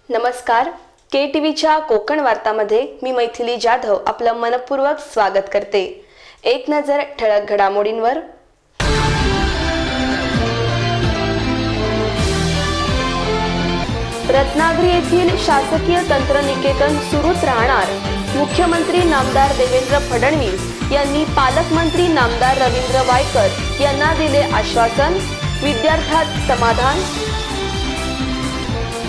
नमस्कार, KTVच्या कोकण वार्तामध्ये मी मैथिली जाधव आपलं मनपूर्वक स्वागत करते। एक नजर ठळक घडामोडींवर। रत्नागिरी येथील शासकीय तंत्रनिकेतन सुरूच राहणार, मुख्यमंत्री नामदार देवेंद्र फडणवीस यांनी पालकमंत्री नामदार रवींद्र वायकर यांना दिले आश्वासन। विद्यार्थ्यात समाधान।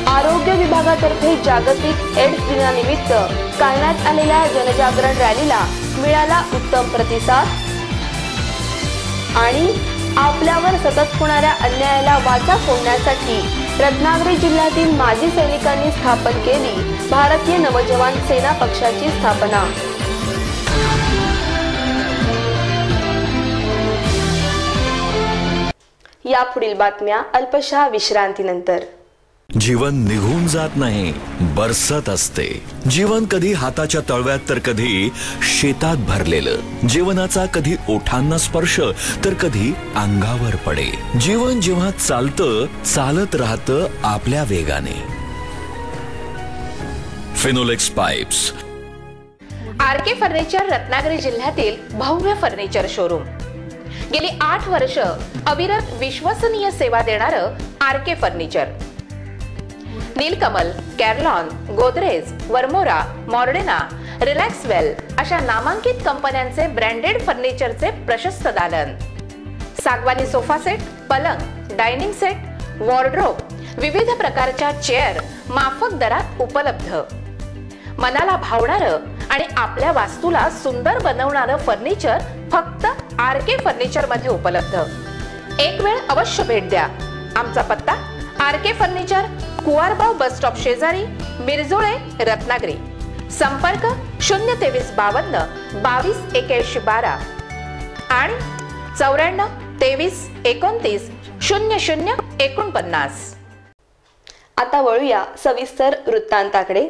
आरोग्य विभागातर्फे जागतिक एड्स दिनानिमित्त करण्यात आलेल्या जनजागरण रॅलीला मिळाला उत्तम प्रतिसाद। आणि आपल्यावर सतत होणाऱ्या अन्यायाला वाचा फोडण्यासाठी रत्नागिरी जिल्ह्यातील माजी सैनिकांनी स्थापन केली भारतीय नवजवान सेना पक्षाची स्थापना। यापुढील बातम्या अल्पशा विश्रांतीनंतर। जीवन निघून जात नाही, बरसत असते। जीवन कधी हाताच्या तळव्यात तर कधी शेतात भरलेलं। जीवनाचा कधी ओठांना स्पर्श तर कधी अंगावर पडे। जीवन जेव्हा चालतं चालत राहतं आपल्या वेगाने। Finolex pipes. RK furniture Ratnagiri जिल्ह्यातील भव्य फर्निचर शोरूम। गेली 8 वर्ष अविरत विश्वसनीय सेवा देणारं आरके फर्निचर। नीलकमल, कॅरलॉन, गोदरेज, वर्मोरा, मॉर्डेना, रिलॅक्सवेल अशा नामांकित कंपन्यांचे ब्रँडेड फर्निचरचे प्रशस्त दालन। सागवानी सोफा सेट, पलंग, डायनिंग सेट, वॉर्डरोब, विविध प्रकारच्या चेअर माफक दरात उपलब्ध। मनाला भावणारं आणि आपल्या वास्तूला सुंदर बनवणारं फर्निचर फक्त आरके फर्निचर मध्ये उपलब्ध। एक वेळ अवश्य भेट द्या। आमचा पत्ता RK furniture, Kuwarbav bus stop शेजारी, मिरजोळे, रत्नागिरी। संपर्क 023 52 22 81 12 आणि 94 23 29 00 49। आता वळूया सविस्तर वृत्तांताकडे।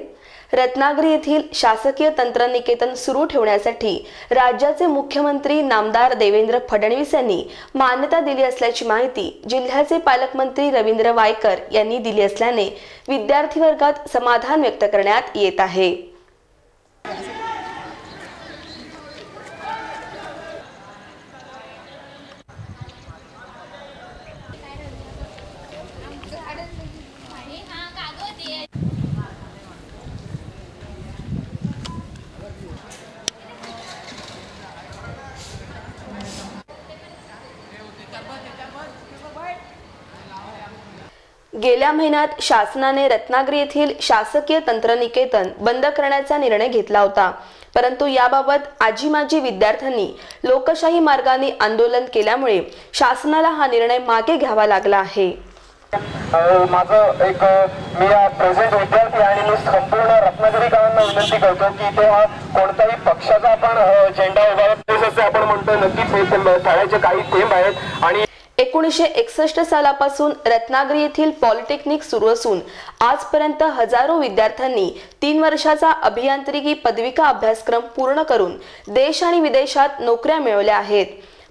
रत्नागिरी येथील शासकीय तंत्रनिकेतन सुरू ठेवण्यासाठी राज्याचे मुख्यमंत्री नामदार देवेंद्र फडणवीस यांनी मान्यता दिली असल्याची माहिती जिल्ह्याचे पालकमंत्री रवींद्र वायकर यांनी दिली असल्याने विद्यार्थी वर्गात समाधान व्यक्त करण्यात येत आहे। गेल्या महिन्यात शासनाने रत्नागिरी येथील शासकीय तंत्रनिकेतन बंद करण्याचा निर्णय घेतला होता, परंतु याबाबत आजी माजी विद्यार्थ्यांनी लोकशाही मार्गाने आंदोलन केल्यामुळे शासनाला हा निर्णय मागे घ्यावा लागला आहे। माझं एक मी प्रेझेंट विद्यार्थी आणि मी संपूर्ण रत्नागिरीकरांना विनंती करतो की तेव्हा कोणत्याही पक्षाचा आपण झेंडा उभारत आपण म्हणतो नक्कीच हे तळ्याचे काही थेंब आहेत। आणि 1961 सालापासून रत्नागिरी येथील पॉलिटेक्निक सुरू असून आजपर्यंत हजारो विद्यार्थ्यांनी 3 वर्षाचा अभियांत्रिकी पदविका अभ्यासक्रम पूर्ण करून देश आणि विदेशात नोकऱ्या मिळवल्या आहेत,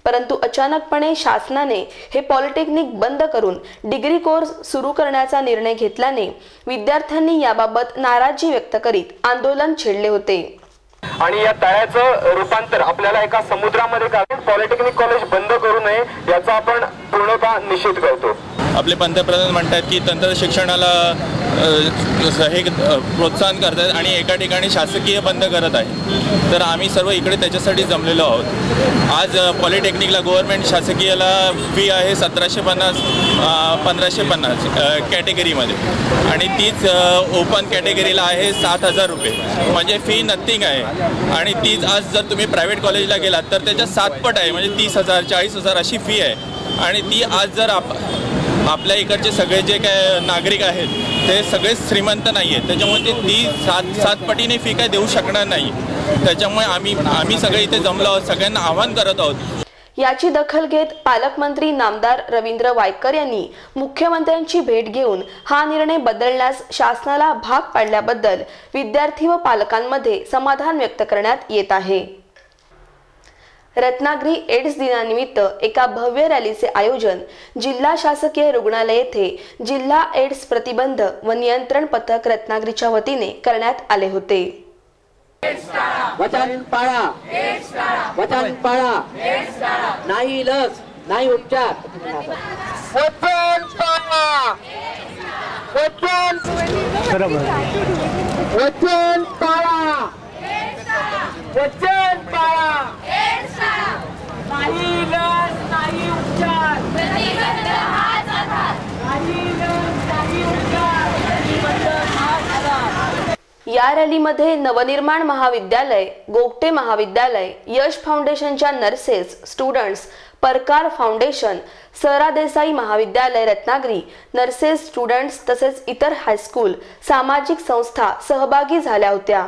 परंतु अचानकपणे शासनाने हे पॉलिटेक्निक बंद करून डिग्री कोर्स सुरू करण्याचा निर्णय घेतल्याने विद्यार्थ्यांनी याबाबत नाराजी व्यक्त करीत आंदोलन छेडले होते। आणि या तळ्याचं रूपांतर आपल्याला एका समुद्रामध्ये करून पॉलिटेक्निक कॉलेज बंद करू नये याचा आपण पूर्णतः निषेध करतो। आपले पंतप्रधान म्हणतात की तंत्र शिक्षणाला हे प्रोत्साहन करत आहेत आणि एका ठिकाणी शासकीय बंद करत आहे. तर आम्ही सर्व इकडे त्याच्यासाठी जमलेलो आहोत. आज पॉलिटेक्निकला गव्हर्नमेंट शासकीयला फी आहे 1750 1550 कॅटेगरीमध्ये आणि तीच ओपन कॅटेगरीला आहे 7000 रुपये. म्हणजे फी नथिंग आहे. आणि तीच आज जर तुम्ही प्रायव्हेट कॉलेजला गेलात तर त्याच्या 7 पट आहे. म्हणजे 30,000 40,000 अशी फी आहे. आणि ती आज जर आपल्या इकडचे सगळे जे काय नागरिक आहेत ते सगळे श्रीमंत नाही आहेत. त्याच्यामुळे ते ती 7 पटीने फी काय देऊ शकणार नाही. त्याच्यामुळे आम्ही सगळे इथे जमलो आहोत. सगळ्यांना आवाहन करत आहोत. याची दखल घेत पालकमंत्री नामदार रवींद्र वायकर यांनी मुख्यमंत्र्यांची भेट घेऊन हा निर्णय बदलण्यास शासनाला भाग पाडल्याबद्दल विद्यार्थी व पालकांमध्ये समाधान व्यक्त करण्यात येत आहे. रत्नागिरी एड्स दिनानिमित्त एका भव्य रॅलीचे आयोजन जिल्हा शासकीय रुग्णालय येथे जिल्हा एड्स प्रतिबंध व नियंत्रण पथक रत्नागिरीच्या वतीने करण्यात आले होते. वचन पाळा, वचन पाळा, नाही लस नाही उपचार. वचन पाळा, वचन पाळा, वचन पाळा, नाही लस नाही उपचार, नाही लस नाही उपचार. या रॅलीमध्ये नवनिर्माण महाविद्यालय, गोगटे महाविद्यालय, यश फाउंडेशनच्या नर्सेस, स्टुडंट्स, परकार फाउंडेशन, सरा देसाई महाविद्यालय रत्नागिरी, नर्सेस, स्टुडंट्स तसेच इतर हायस्कूल, सामाजिक संस्था सहभागी झाल्या होत्या.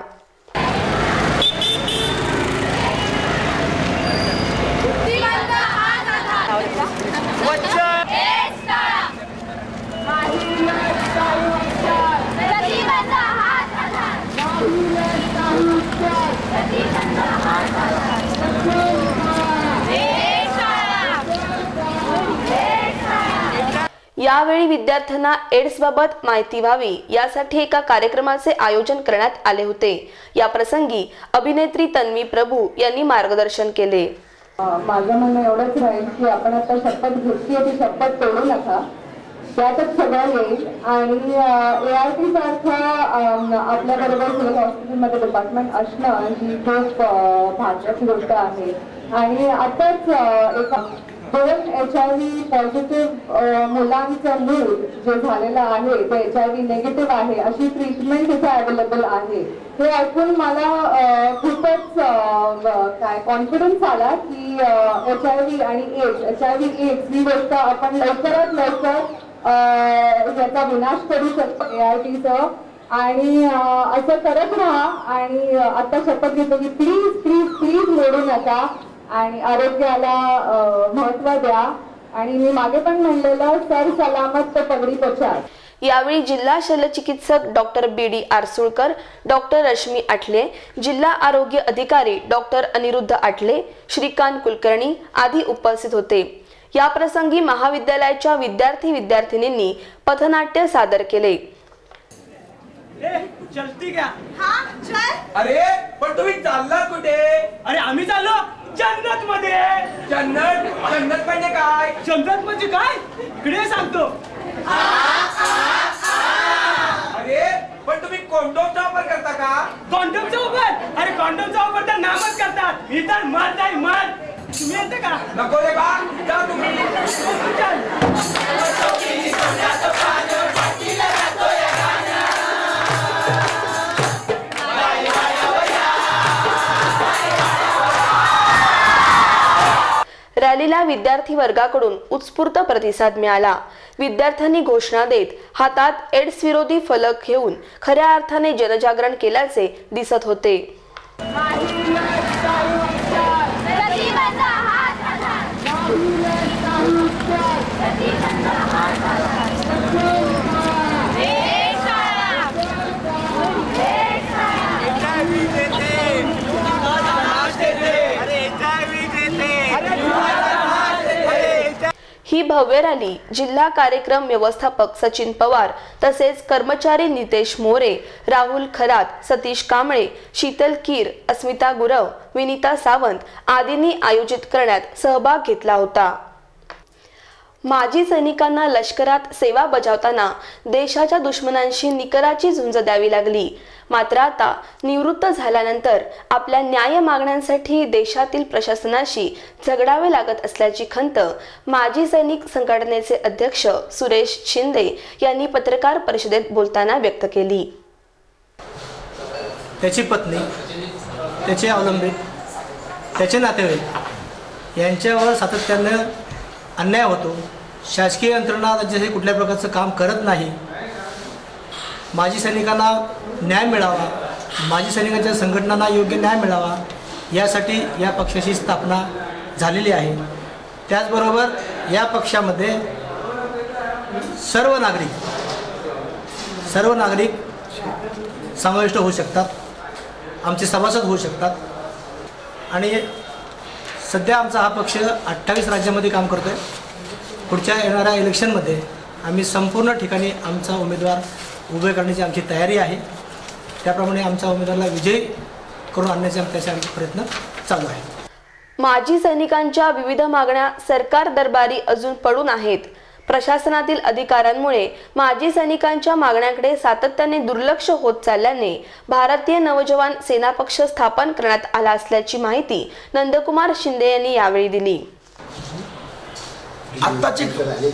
यावेळी विद्यार्थ्यांना एड्स बाबत माहिती व्हावी यासाठी एका कार्यक्रमाचे आयोजन करण्यात आले होते. या प्रसंगी अभिनेत्री तन्वी प्रभू यांनी मार्गदर्शन केले. माझं म्हणणं एवढंच राहील की आपण आता शपथ घेतली ती शपथ तोडू नका. त्यातच सगळं येईल. आणि ART सारखं आपल्याबरोबर सिव्हिल हॉस्पिटलमध्ये डिपार्टमेंट असणं ही खूप भाग्याची गोष्ट आहे. आणि आताच एक 2 HIV पॉझिटिव्ह मुलांचं मूळ जे झालेलं आहे ते HIV निगेटिव्ह आहे अशी ट्रीटमेंट इथे अवेलेबल आहे. हे ऐकून मला खूपच कॉन्फिडन्स आला की HIV आणि HIV एड्स ही गोष्ट आपण लवकरात लवकर याचा विनाश करू शकतो ARTचं. आणि असं करत राहा. आणि आता शपथ घेतो की प्लीज प्लीज प्लीज मोडू नका आणि आरोग्याला महत्त्व द्या. आणि मी मागे पण म्हणलेलं सर सलामत तो पगडी पछाड. यावेळी जिल्हा शल्यचिकित्सक डॉक्टर BD आरसुळकर, डॉक्टर रश्मी आठले, जिल्हा आरोग्य अधिकारी डॉक्टर अनिरुद्ध आठले, श्रीकांत कुलकर्णी आदी उपस्थित होते. या प्रसंगी महाविद्यालयाच्या विद्यार्थी-विद्यार्थिनींनी पथनाट्य सादर केले. चलती क्या? हाँ चल. अरे पण तुम्ही चालला कुठे? अरे आम्ही चाललो जन्नत मध्ये. जन्नत? जन्नत म्हणजे काय? जन्नत म्हणजे काय इकडे सांगतो. अरे पण तुम्ही कॉन्डोमचा वापर करता का? कॉन्डोमचा वापर? अरे कॉन्डोमचा वापर तर नामच करतात. मी तर मर्द आहे मर्द. तुम्ही येते का? नको रे बा जा तुम्ही. रॅलीला विद्यार्थी वर्गाकडून उत्स्फूर्त प्रतिसाद मिळाला. विद्यार्थ्यांनी घोषणा देत हातात एड्स विरोधी फलक घेऊन खऱ्या अर्थाने जनजागरण केल्याचे दिसत होते. ही भव्य रॅली जिल्हा कार्यक्रम व्यवस्थापक सचिन पवार तसेच कर्मचारी नितेश मोरे, राहुल खरात, सतीश कांबळे, शीतल कीर, अस्मिता गुरव, विनीता सावंत आदींनी आयोजित करण्यात सहभाग घेतला होता. माजी सैनिकांना लष्करात सेवा बजावताना देशाच्या दुश्मनांशी निकराची झुंज द्यावी लागली. मात्र आता निवृत्त झाल्यानंतर आपल्या न्याय मागण्यांसाठी देशातील प्रशासनाशी झगडावे लागत असल्याची खंत माजी सैनिक संघटनेचे अध्यक्ष सुरेश शिंदे यांनी पत्रकार परिषदेत बोलताना व्यक्त केली. त्याची पत्नी, त्याचे अवलंबित, त्याचे नातेवाईक यांच्यावर सातत्याने अन्याय होतो. शासकीय यंत्रणा जसे कुठल्या प्रकारचं काम करत नाही. माजी सैनिकांना न्याय मिळावा, माजी सैनिकांच्या संघटनांना योग्य न्याय मिळावा यासाठी या पक्षाची स्थापना झालेली आहे. त्याचबरोबर या पक्षामध्ये सर्व नागरिक समाविष्ट होऊ शकतात, आमचे सभासद होऊ शकतात. आणि सध्या आमचा हा पक्ष 28 राज्यामध्ये काम करतो आहे. पुढच्या येणाऱ्या इलेक्शनमध्ये आम्ही संपूर्ण ठिकाणी आमचा उमेदवार उभे करण्याची आमची तयारी आहे. त्याप्रमाणे आमच्या उमेदवाराला विजयी करून आणण्याचे आमचे प्रयत्न चालू आहे. माजी सैनिकांच्या विविध मागण्या सरकार दरबारी अजून पडून आहेत. प्रशासनातील अधिकाऱ्यांमुळे माजी सैनिकांच्या मागण्यांकडे सातत्याने दुर्लक्ष होत चालल्याने भारतीय नवजवान सेना पक्ष स्थापन करण्यात आला असल्याची माहिती नंदकुमार शिंदे यांनी यावेळी दिली. आत्ताची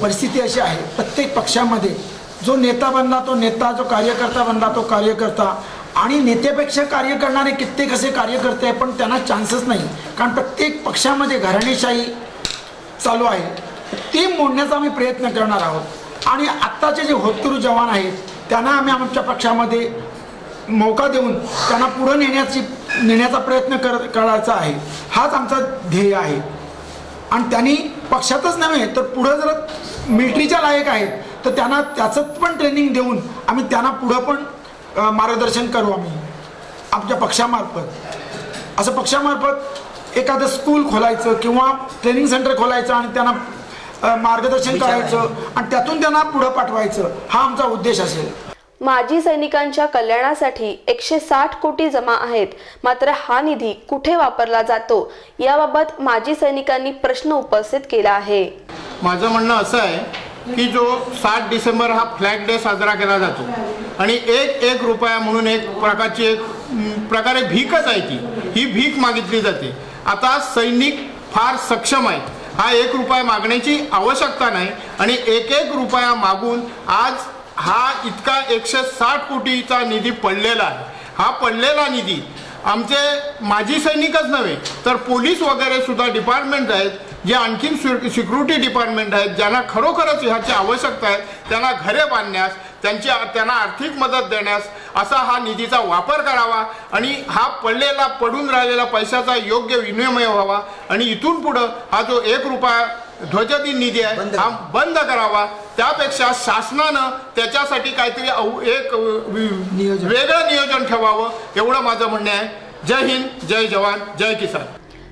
परिस्थिती अशी आहे, प्रत्येक पक्षामध्ये जो नेता बनला तो नेता, जो कार्यकर्ता बनला तो कार्यकर्ता, आणि नेत्यापेक्षा कार्य करणारे कित्येक असे कार्यकर्ते पण त्यांना चान्सच नाही. कारण प्रत्येक पक्षामध्ये घराणेशाही चालू आहे. ते मोडण्याचा आम्ही प्रयत्न करणार आहोत. आणि आत्ताचे जे होतकरू जवान आहेत त्यांना आम्ही आमच्या पक्षामध्ये मौका देऊन त्यांना पुढे नेण्याचा प्रयत्न करायचा आहे. हाच आमचा ध्येय आहे. आणि त्यांनी पक्षातच नव्हे तर पुढं जर मिलिटरीच्या लायक आहेत तर त्यांना त्याचं पण ट्रेनिंग देऊन आम्ही त्यांना पुढं पण मार्गदर्शन करू. आम्ही आमच्या पक्षामार्फत असं पक्षामार्फत एखादं स्कूल खोलायचं किंवा ट्रेनिंग सेंटर खोलायचं आणि त्यांना मार्गदर्शन करायचं आणि त्यातून त्यांना पुढे पाठवायचं, हा आमचा उद्देश असेल. माजी सैनिकांच्या कल्याणासाठी 160 कोटी जमा आहेत. मात्र हा निधी कुठे वापरला जातो याबाबत माजी सैनिकांनी प्रश्न उपस्थित केला आहे. माझं म्हणणं असं आहे की जो 7 डिसेंबर हा फ्लॅग डे साजरा केला जातो आणि एक रुपया म्हणून एक प्रकारे भीकच आहे. ही भीक मागितली जाते. आता सैनिक फार सक्षम आहेत. हा 1 रुपया मागण्याची आवश्यकता नाही आणि 1 रुपया मागून आज हा इतका 160 कोटीचा निधी पडलेला आहे. हा पडलेला निधी आमचे माजी सैनिकच नव्हे तर पोलीस वगैरे सुद्धा डिपार्टमेंट आहेत, जे आणखीन सिक्युरिटी डिपार्टमेंट आहेत, ज्यांना खरोखरच ह्याची आवश्यकता आहे, त्यांना घरे बांधण्यास, त्यांना आर्थिक मदत देण्यास असा हा निधीचा वापर करावा आणि हा पडून राहिलेला पैशाचा योग्य विनिमय व्हावा. आणि इथून पुढं हा जो 1 रुपया ध्वजदिन निधी आहे हा बंद करावा. त्यापेक्षा शासनानं त्याच्यासाठी काहीतरी एक वेगळं नियोजन ठेवावं एवढं माझं म्हणणं आहे. जय हिंद, जय जवान, जय किसान.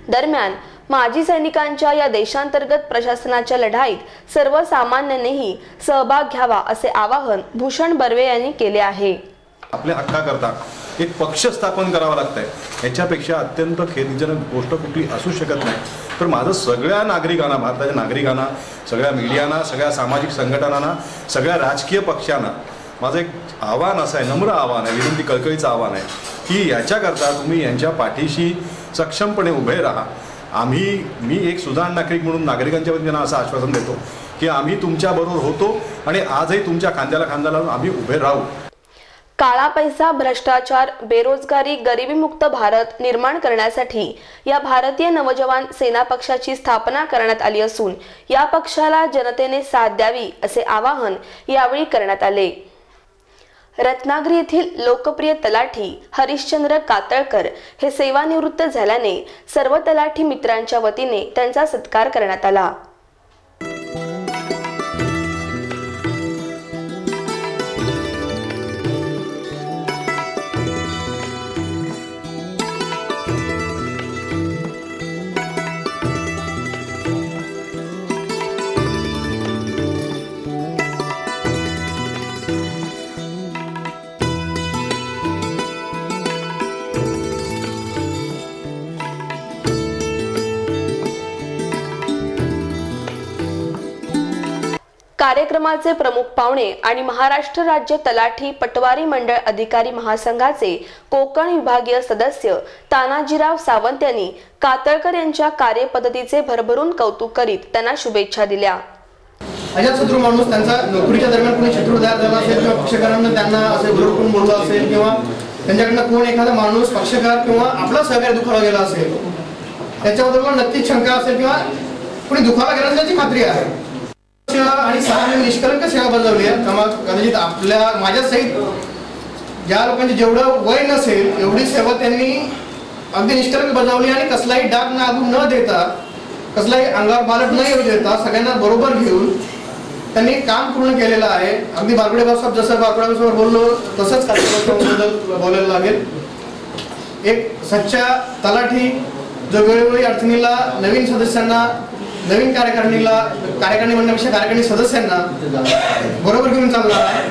दरम्यान माजी सैनिकांच्या या देशांतर्गत प्रशासनाच्या लढाईत सर्वसामान्यांनीही सहभाग घ्यावा असे आवाहन भूषण बर्वे यांनी केले आहे. आपल्या हक्काकरता एक पक्ष स्थापन करावा लागतंय, याच्यापेक्षा अत्यंत खेदजनक गोष्ट कुठली असू शकत नाही. तर माझं सगळ्या नागरिकांना, भारताच्या नागरिकांना, सगळ्या मीडियाना, सगळ्या सामाजिक संघटनांना, सगळ्या राजकीय पक्षांना माझं एक आव्हान असं आहे, नम्र आव्हान आहे, विनंती कळकळीचं आव्हान आहे की याच्याकरता तुम्ही यांच्या पाठीशी सक्षमपणे उभे राहा. मी एक सुजाण नागरिक म्हणून नागरिकांच्या वतीनं असं आश्वासन देतो की आम्ही तुमच्याबरोबर होतो आणि आजही तुमच्या खांद्याला खांदा लावून आम्ही उभे राहू. काळा पैसा, भ्रष्टाचार, बेरोजगारी, गरिबीमुक्त भारत निर्माण करण्यासाठी या भारतीय नवजवान सेना पक्षाची स्थापना करण्यात आली असून या पक्षाला जनतेने साथ द्यावी असे आवाहन यावेळी करण्यात आले. रत्नागिरी येथील लोकप्रिय तलाठी हरिश्चंद्र कातळकर हे सेवानिवृत्त झाल्याने सर्व तलाठी मित्रांच्या वतीने त्यांचा सत्कार करण्यात आला. कार्यक्रमाचे प्रमुख पाहुणे आणि महाराष्ट्र राज्य तलाठी पटवारी मंडळ अधिकारी महासंघाचे कोकण विभागीय सदस्य तानाजीराव सावंत यांनी कातळकर यांच्या कार्यपद्धतीचे भरभरून कौतुक करीत त्यांना शुभेच्छा दिल्या. अजातशत्रू माणूस त्यांचा नोकरीच्या दरम्यान कोणी शत्रू तयार झाला असेल किंवा पक्षकारांना त्यांना असे विरोध करून बोलला असेल किंवा त्यांच्याकडनं कोण एखादा माणूस पक्षकार किंवा आपला सहकारी दुखावला गेला असेल त्याच्याबद्दल नक्कीच शंका असेल किंवा कोणी दुखावला गेला त्याची खात्री आहे. आणि 6 महिने निष्कलंक सेवा बजावली आहे. कदाचित आपल्या माझ्या सहित ज्या लोकांचे जेवढं वय नसेल एवढी सेवा त्यांनी अगदी निष्कलंक बजावली आणि कसलाही डाग लागू न देता कसलाही अंगावर बालट न येऊ देता सगळ्यांना बरोबर घेऊन त्यांनी काम पूर्ण केलेलं आहे. अगदी बारगुडे भाऊसाहेब जसं बारगुडे भाऊसाहेब बोललो तसंच कार्यक्रमाबद्दल बोलायला लागेल. एक सच्चा तलाठी जो वेळोवेळी अडचणीला नवीन सदस्यांना नवीन कार्यकारिणी म्हणण्यापेक्षा कार्यकारिणी सदस्यांना बरोबर घेऊन चालणार आहे.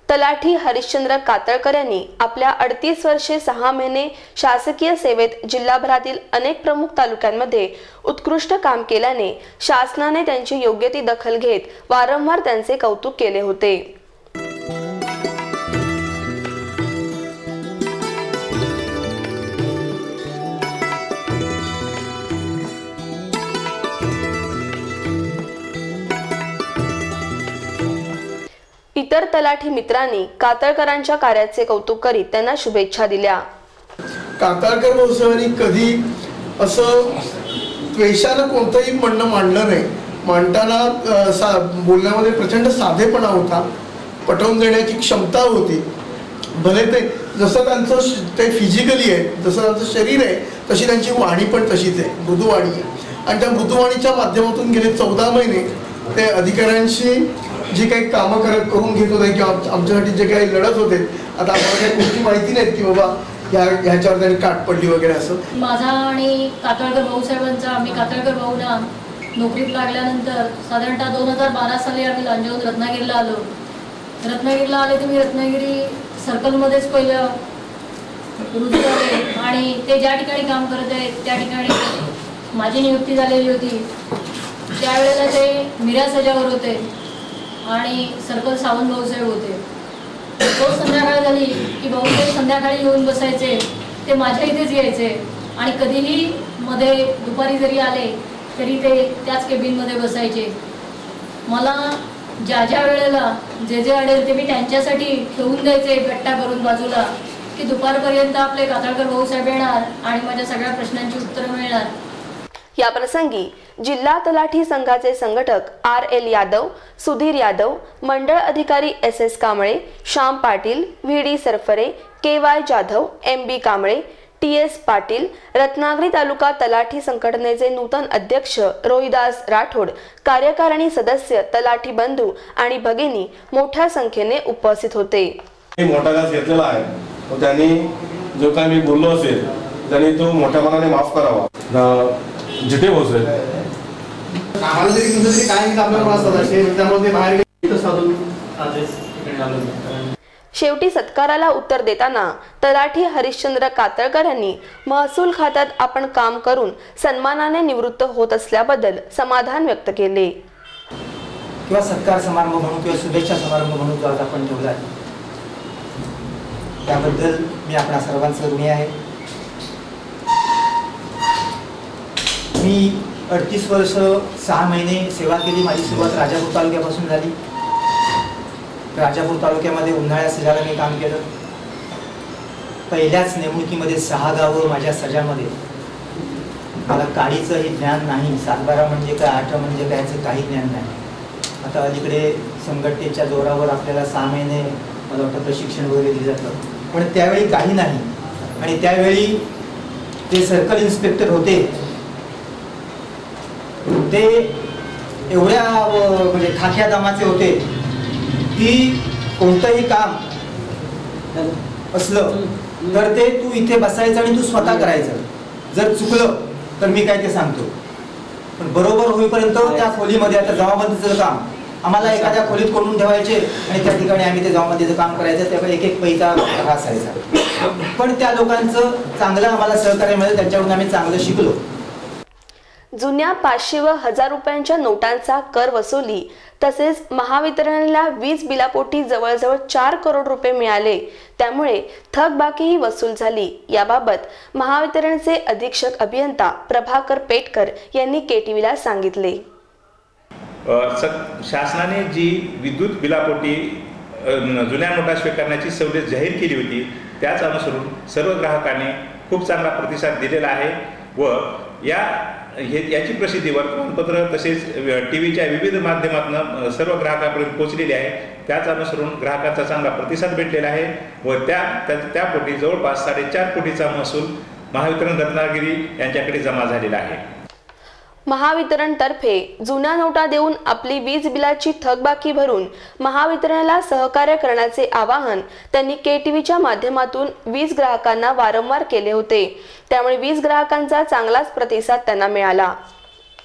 तलाठी हरिश्चंद्र कातळकर यांनी आपल्या 38 वर्षे 6 महिने शासकीय सेवेत जिल्हाभरातील अनेक प्रमुख तालुक्यांमध्ये उत्कृष्ट काम केल्याने शासनाने त्यांची योग्य ती दखल घेत वारंवार त्यांचे कौतुक केले होते. इतर तलाठी मित्रांनी कातळकरांच्या कार्याचे कौतुक करीत त्यांना शुभेच्छा दिल्या. कातळकर भाऊसाहेबांनी कधी असं द्वेषानं कोणतंही म्हणणं मांडलं नाही. मांडताना बोलण्यामध्ये प्रचंड साधेपणा होता, पटवून देण्याची क्षमता होती. भले ते जसं त्यांचं ते फिजिकली आहे जसं त्यांचं शरीर आहे तशी त्यांची वाणी पण तशीच आहे, मृदुवाणी आहे. आणि त्या मृदुवाणीच्या माध्यमातून गेले 14 महिने ते अधिकाऱ्यांशी जी काही कामं करून घेत होते किंवा आमच्यासाठी जे काही लढत होते आता आम्हाला काही गोष्टी माहिती नाहीत की बाबा ह्याच्यावर त्यांनी काट पडली वगैरे असं. माझा आणि कातळकर भाऊसाहेबांचा आम्ही कातळकर भाऊना नोकरीत लागल्यानंतर साधारणतः 2012 साली आम्ही लांजावून रत्नागिरीला आलो. रत्नागिरीला आले तर मी रत्नागिरी सर्कलमध्येच पहिलं रुजू झाले आणि ते ज्या ठिकाणी काम करत आहेत त्या ठिकाणी माझी नियुक्ती झालेली होती. त्यावेळेला ते मीरा सजावर होते आणि सर्कल सावंत भाऊसाहेब होते. रोज संध्याकाळ झाली की भाऊसाहेब संध्याकाळी येऊन बसायचे, ते माझ्या इथेच यायचे आणि कधीही मध्ये दुपारी जरी आले तरी ते त्याच केबिनमध्ये बसायचे. मला ज्या ज्या वेळेला जे जे अडेल ते मी त्यांच्यासाठी ठेवून द्यायचे गट्टा करून बाजूला की दुपारपर्यंत आपले कातळकर भाऊसाहेब येणार आणि माझ्या सगळ्या प्रश्नांची उत्तरं मिळणार. या प्रसंगी जिल्हा तलाठी संघाचे संघटक RL यादव, सुधीर यादव, मंडळ अधिकारी SS Kamble, Shyam Patil, VD Sarfare, KY Jadhav, MB Kamble, TS Patil, Ratnagiri तालुका तलाठी संघटनेचे नूतन अध्यक्ष रोहिदास राठोड, कार्यकारिणी सदस्य तलाठी बंधू आणि भगिनी मोठ्या संख्येने उपस्थित होते. मोठा घास घेतलेला आहे, त्यांनी जो काही मी बोललो असेल त्यांनी तो मोठ्या मनाने माफ करावा. जिथे पोहोचले आम्हाला जरी तुमचं तरी काय आपल्याला त्यामध्ये बाहेर शेवटी सत्काराला उत्तर देताना तलाठी हरिश्चंद्र कातळकर यांनी महसूल खात्यात आपण काम करून सन्मानाने निवृत्त होत असल्याबद्दल समाधान व्यक्त केले. किंवा सत्कार समारंभ म्हणून किंवा शुभेच्छा समारंभ म्हणून जो आज आपण ठेवला त्याबद्दल मी आपणा सर्वांचं ऋणी आहे. मी 38 वर्ष 6 महिने सेवा केली. माझी सुरुवात राजापूर तालुक्यापासून झाली. राजापूर तालुक्यामध्ये उन्हाळ्यात सजाला मी काम केलं. पहिल्याच नेमणुकीमध्ये 6 गावं माझ्या सजामध्ये. मला काडीचंही ज्ञान नाही, 7-12 म्हणजे काय 8 म्हणजे काय याचं काही ज्ञान नाही. आता अलीकडे संघटनेच्या जोरावर आपल्याला 6 महिने मला वाटतं प्रशिक्षण वगैरे दिलं जातं, पण त्यावेळी काही नाही. आणि त्यावेळी जे सर्कल इन्स्पेक्टर होते ते एवढ्या म्हणजे खाक्या दामाचे होते की कोणतंही काम असलं तर ते तू इथे बसायचं आणि तू स्वतः करायचं. जर चुकलं तर मी काय ते सांगतो, पण बरोबर होईपर्यंत त्या खोलीमध्ये आता जमाबंदीचं काम आम्हाला एखाद्या खोलीत कोंडून ठेवायचे आणि त्या ठिकाणी आम्ही ते जमाबंदीचं काम करायचं. त्यामुळे एक एक पैसा असायचा. पण त्या लोकांचं चांगलं आम्हाला सहकार्य मिळालं, त्यांच्याकडून आम्ही चांगलं शिकलो. जुन्या 500 व 1000 रुपयांच्या नोटांचा कर वसुली तसेच महावितरणला वीज बिलापोटी जवळजवळ 4 करोड रुपये मिळाले, त्यामुळे थकबाकीही वसूल झाली। याबाबत महावितरणचे अधीक्षक अभियंता प्रभाकर पेटकर यांनी केटीव्हीला सांगितले। शासनाने जी विद्युत बिलापोटी जुन्या नोटा स्वीकारण्याची सवलत जाहीर केली होती त्याच अनुसरून सर्व ग्राहकांनी खूप चांगला प्रतिसाद दिलेला आहे व याची प्रसिद्धी वर्तमानपत्र तसेच टीव्हीच्या विविध माध्यमातून सर्व ग्राहकांपर्यंत पोहोचलेली आहे। त्याच अनुसरून ग्राहकांचा चांगला प्रतिसाद भेटलेला आहे व त्यापोटी जवळपास 4.5 कोटीचा महसूल महावितरण रत्नागिरी यांच्याकडे जमा झालेला आहे। महावितरण तर्फे जुन्या नोटा देऊन आपली वीज बिलाची थकबाकी भरून महावितरणला सहकार्य करण्याचे आवाहन त्यांनी केटीव्हीच्या माध्यमातून वीज ग्राहकांना वारंवार केले होते, त्यामुळे वीज ग्राहकांचा चांगलाच प्रतिसाद त्यांना मिळाला।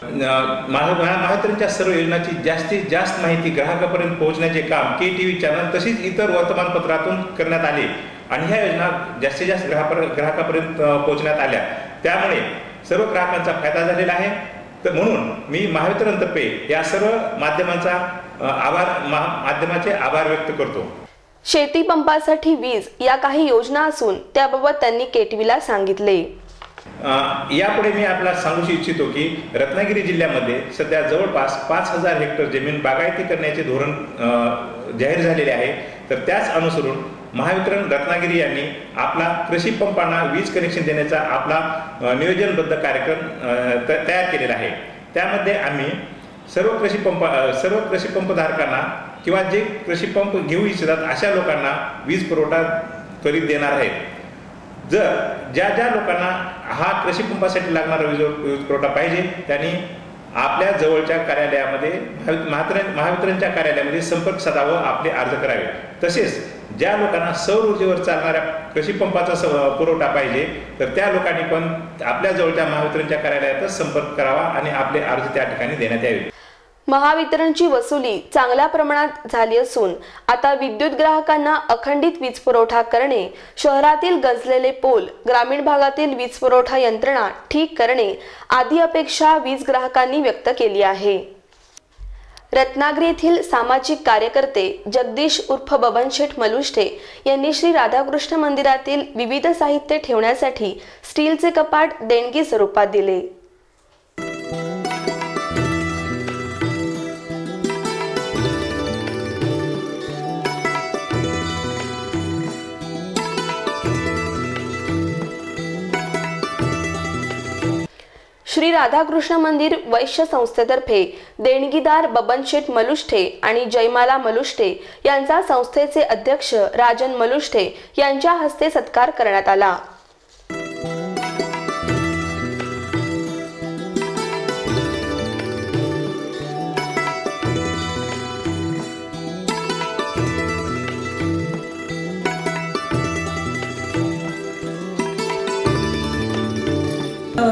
महावितरणच्या सर्व योजनांची जास्तीत जास्त माहिती ग्राहकापर्यंत पोहोचण्याचे काम केटीव्ही चॅनल तसेच इतर वर्तमानपत्रातून करण्यात आले आणि ह्या योजना जास्तीत जास्त ग्राहकापर्यंत पोहोचण्यात आल्या, त्यामुळे सर्व ग्राहकांचा फायदा झालेला आहे। तर म्हणून मी महावितरणतर्फे या सर्व माध्यमांचे आभार व्यक्त करतो। शेती पंपासाठी वीज या काही योजना असून त्याबाबत त्यांनी केटीव्हीला सांगितले। यापुढे मी आपल्याला सांगू इच्छितो की रत्नागिरी जिल्ह्यामध्ये सध्या जवळपास 5000 हेक्टर जमीन बागायती करण्याचे धोरण जाहीर झालेले आहे। तर त्याच अनुसरून महावितरण रत्नागिरी यांनी आपला कृषी पंपांना वीज कनेक्शन देण्याचा आपला नियोजनबद्ध कार्यक्रम तयार केलेला आहे। त्यामध्ये आम्ही सर्व कृषी पंपधारकांना किंवा जे कृषी पंप घेऊ इच्छितात अशा लोकांना वीज पुरवठा त्वरित देणार आहेत। जर ज्या लोकांना हा कृषी पंपासाठी लागणारा वीज पुरवठा पाहिजे त्यांनी आपल्या जवळच्या कार्यालयामध्ये महावितरणच्या कार्यालयामध्ये संपर्क साधावा, आपले अर्ज करावे। तसेच ज्या लोकांना सौर ऊर्जेवर चालणाऱ्या कृषी पंपाचा पुरवठा पाहिजे तर त्या लोकांनी पण आपल्या जवळच्या महावितरणच्या कार्यालयातच संपर्क करावा आणि आपले अर्ज त्या ठिकाणी देण्यात यावे। महावितरणची वसुली चांगल्या प्रमाणात झाली असून आता विद्युत ग्राहकांना अखंडित वीज पुरवठा करणे, शहरातील गंजलेले पोल, ग्रामीण भागातील वीज पुरवठा यंत्रणा ठीक करणे आदी अपेक्षा वीज ग्राहकांनी व्यक्त केली आहे। रत्नागिरी येथील सामाजिक कार्यकर्ते जगदीश उर्फ बबन शेठ मलुष्टे यांनी श्री राधाकृष्ण मंदिरातील विविध साहित्य ठेवण्यासाठी स्टीलचे कपाट देणगी स्वरूपात दिले। श्री राधाकृष्ण मंदिर वैश्य संस्थेतर्फे देणगीदार बबन शेठ मलुष्टे आणि जयमाला मलुष्टे यांचा संस्थेचे अध्यक्ष राजन मलुष्टे यांच्या हस्ते सत्कार करण्यात आला।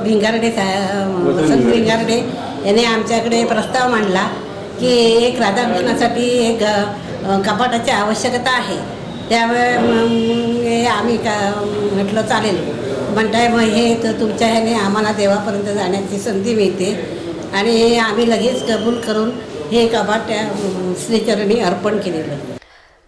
भिंगारडे वसंत भिंगारडे यांनी आमच्याकडे प्रस्ताव मांडला की एक राधाकृष्णासाठी एक कपाटाची आवश्यकता आहे। त्यामुळे आम्ही म्हटलं चालेल, म्हणताय मग हे तर तुमच्या ह्याने आम्हाला देवापर्यंत जाण्याची संधी मिळते आणि आम्ही लगेच कबूल करून हे कपाट श्रीचरणी अर्पण केलेलं।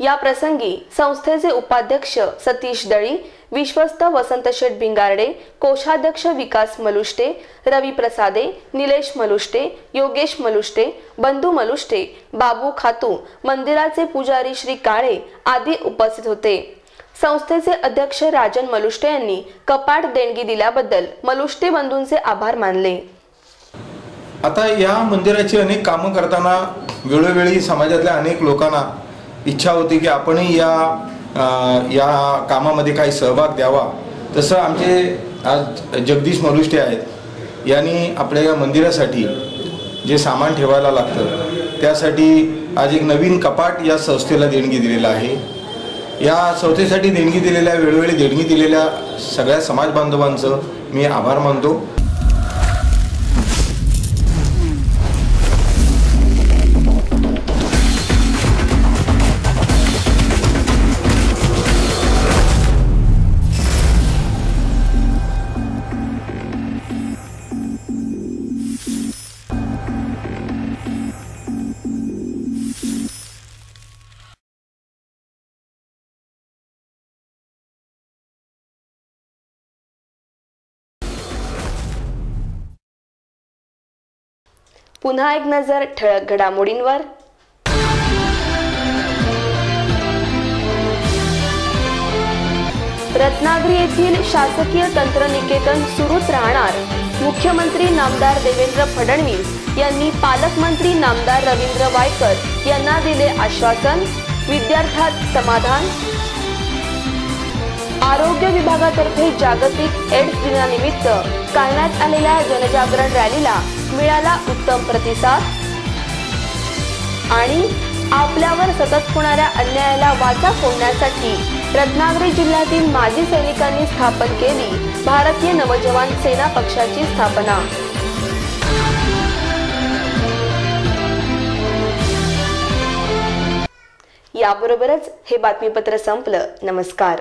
या प्रसंगी संस्थेचे उपाध्यक्ष सतीश दळी, विश्वस्त वसंत शेठ भिंगारडे, कोषाध्यक्ष विकास मलुष्टे, रवी प्रसादे, निलेश मलुष्टे, योगेश मलुष्टे, बंधू मलुष्टे, बाबू खातू, मंदिराचे पुजारी श्री काळे आदी उपस्थित होते। संस्थेचे अध्यक्ष राजन मलुष्टे यांनी कपाट देणगी दिल्याबद्दल मलुष्टे बंधूंचे आभार मानले। आता या मंदिराची अनेक कामं करताना वेळोवेळी समाजातल्या अनेक लोकांना इच्छा होती की आपणही या कामामध्ये काही सहभाग द्यावा। तसं आमचे आज जगदीश मलुष्टे आहेत, यांनी आपल्या या मंदिरासाठी जे सामान ठेवायला लागतं त्यासाठी आज एक नवीन कपाट या संस्थेला देणगी दिलेलं आहे। या संस्थेसाठी देणगी दिलेल्या वेळोवेळी देणगी दिलेल्या सगळ्या समाज बांधवांचं मी आभार मानतो। पुन्हा एक नजर ठळक घडामोडींवर। रत्नागिरी येथील शासकीय तंत्रनिकेतन सुरूच राहणार। मुख्यमंत्री नामदार देवेंद्र फडणवीस यांनी पालकमंत्री नामदार रवींद्र वायकर यांना दिले आश्वासन। विद्यार्थ्यात समाधान। आरोग्य विभागातर्फे जागतिक एड्स दिनानिमित्त काढण्यात आलेल्या जनजागरण रॅलीला मिळाला उत्तम प्रतिसाद। आणि आपल्यावर सतत होणाऱ्या अन्यायाला वाचा फोडण्यासाठी रत्नागिरी जिल्ह्यातील माजी सैनिकांनी स्थापन केली भारतीय नवजवान सेना पक्षाची स्थापना। याबरोबरच हे बातमीपत्र संपलं। नमस्कार।